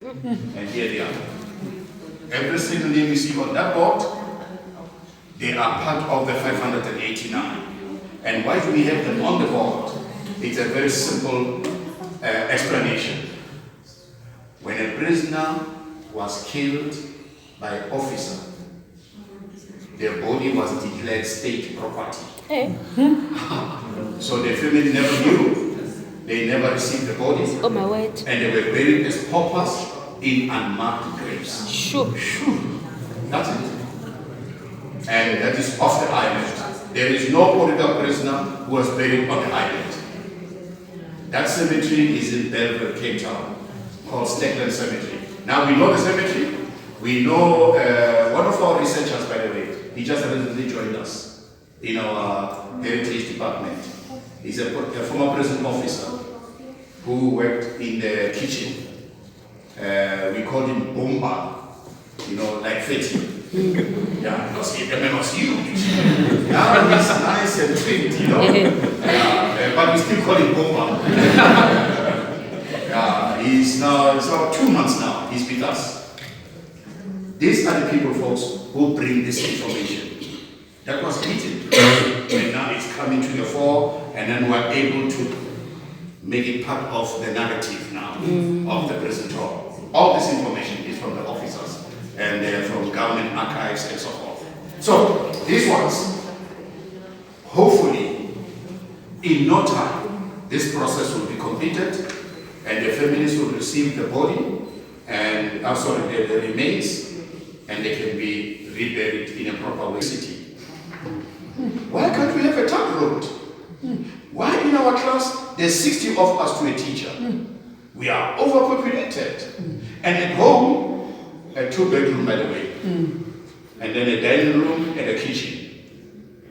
And here they are. Every single name you see on that board, they are part of the 589. And why do we have them on the board? It's a very simple explanation. When a prisoner was killed by an officer, their body was declared state property. Hey. So the family never knew. They never received the bodies. Oh my word. And they were buried as paupers in unmarked graves. Sure. That's it. And that is off the island. There is no political prisoner who was buried on the island. That cemetery is in Belleville, Cape Town, called Steckland Cemetery. Now we know the cemetery. We know one of our researchers, by the way, he just recently joined us in our heritage department. He's a former prison officer who worked in the kitchen. We called him Bomba, like Fetty. Yeah, because the man was huge. Yeah, he's nice and trimmed, but we still call him Bomba. Yeah, it's about 2 months now, he's with us. These are the people, folks, who bring this information. That was hidden, and now it's coming to the fore, and then we're able to make it part of the narrative now of the prison talk. All this information is from the officers and from government archives and so forth. So these ones, hopefully, in no time, this process will be completed, and the families will receive the body and the remains, and they can be reburied in a proper way. City. Why can't we have a tug road? Why in our class there's 60 of us to a teacher? We are overpopulated. And at home, a 2-bedroom, by the way. And then a dining room and a kitchen.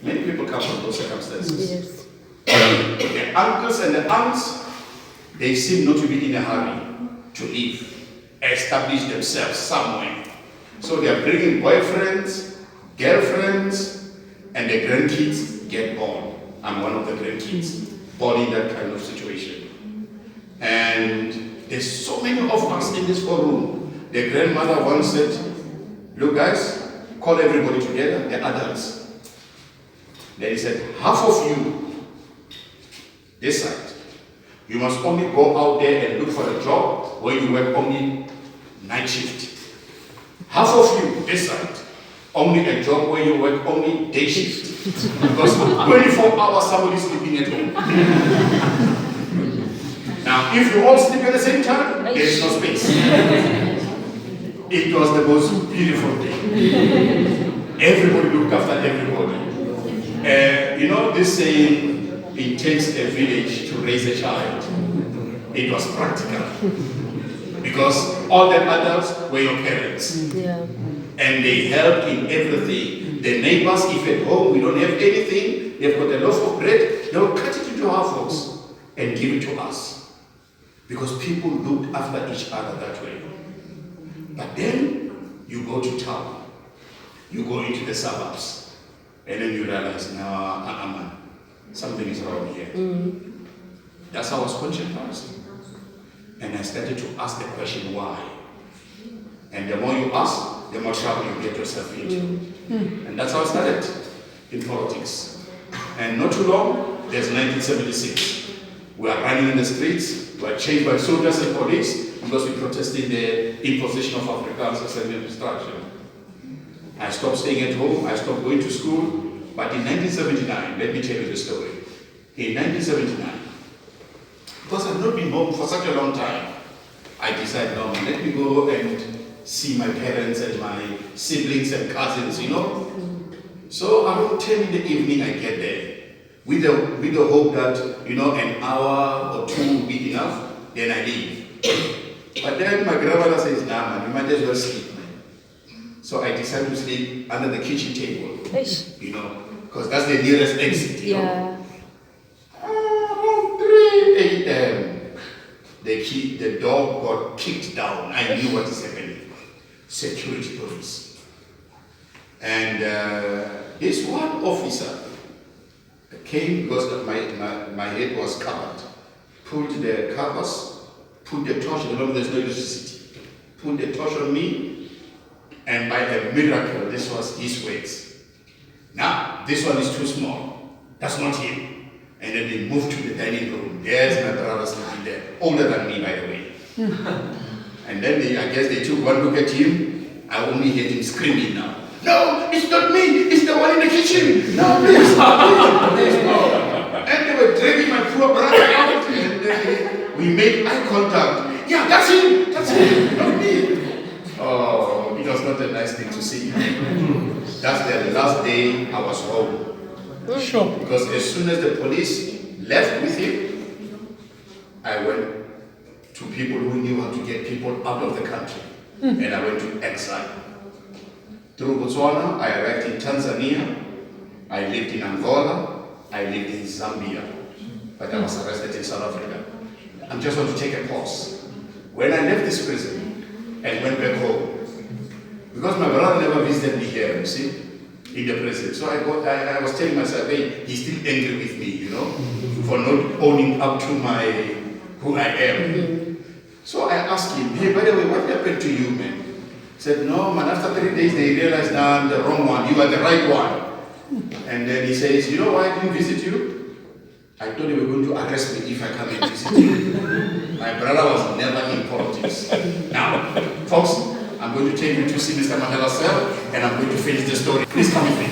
Many people come from those circumstances. Yes. The uncles and the aunts, they seem not to be in a hurry to leave, establish themselves somewhere. So they are bringing boyfriends, girlfriends, and the grandkids get born. I'm one of the grandkids, born in that kind of situation. And there's so many of us in this forum. The grandmother once said, look guys, call everybody together, the adults. Then he said, half of you, this side, you must only go out there and look for a job where you work only night shift. Half of you, this side, only a job where you work only day shift. Because 24 hours somebody's sleeping at home. Now, if you all sleep at the same time, there is no space. It was the most beautiful thing. Everybody looked after everybody. This saying, it takes a village to raise a child. It was practical. Because all the adults were your parents. Yeah. And they helped in everything. The neighbors, if at home we don't have anything, they've got a loaf of bread, they'll cut it into half folks and give it to us. Because people looked after each other that way. But then you go to town, you go into the suburbs, and then you realize, no, something is wrong here. That's how I was conscientizing. And I started to ask the question, why? And the more you ask, the more trouble you get yourself into. And that's how I started in politics. And not too long, there's 1976. We are running in the streets, we are chased by soldiers and police because we protested the imposition of Afrikaans as an instruction. I stopped staying at home, I stopped going to school, but in 1979, let me tell you the story. In 1979, because I've not been home for such a long time, I decided, no, let me go and see my parents and my siblings and cousins, So around 10 in the evening I get there, with the hope that, an hour or two will be enough, then I leave. But then my grandmother says, nah man, you might as well sleep, man. So I decided to sleep under the kitchen table, because that's the nearest exit, Yeah. Around 3 a.m., the door got kicked down. I knew what is happening. Security police. And this one officer came because my head was covered, pulled the covers, put the torch, remember there's no electricity, put a torch on me, and by a miracle, this was his words. Now, this one is too small. That's not him. And then they moved to the dining room. There's my brother sleeping there, older than me, by the way. And then I guess they took one look at him. I only heard him screaming now. No, it's not me. It's the one in the kitchen. No, please, please, no. And they were dragging my poor brother out. And then we made eye contact. Yeah, that's him. That's him. Not me. Oh, it was not a nice thing to see. That's the last day I was home. Sure. Because as soon as the police left with him, I went to people who knew how to get people out of the country. And I went to exile. Through Botswana, I arrived in Tanzania, I lived in Angola, I lived in Zambia, but I was arrested in South Africa. I just want to take a pause. When I left this prison and went back home, because my brother never visited me here, you see, in the prison. So I was telling myself, hey, he's still angry with me, you know, for not owning up to who I am. So I asked him, hey, by the way, what happened to you, man? He said, no, man, after 3 days they realized I'm the wrong one, you are the right one. And then he says, you know why I didn't visit you? I thought they were going to arrest me if I come and visit you. My brother was never in politics. Now, folks, I'm going to take you to see Mr. Mandela's cell, and I'm going to finish the story. Please come with me.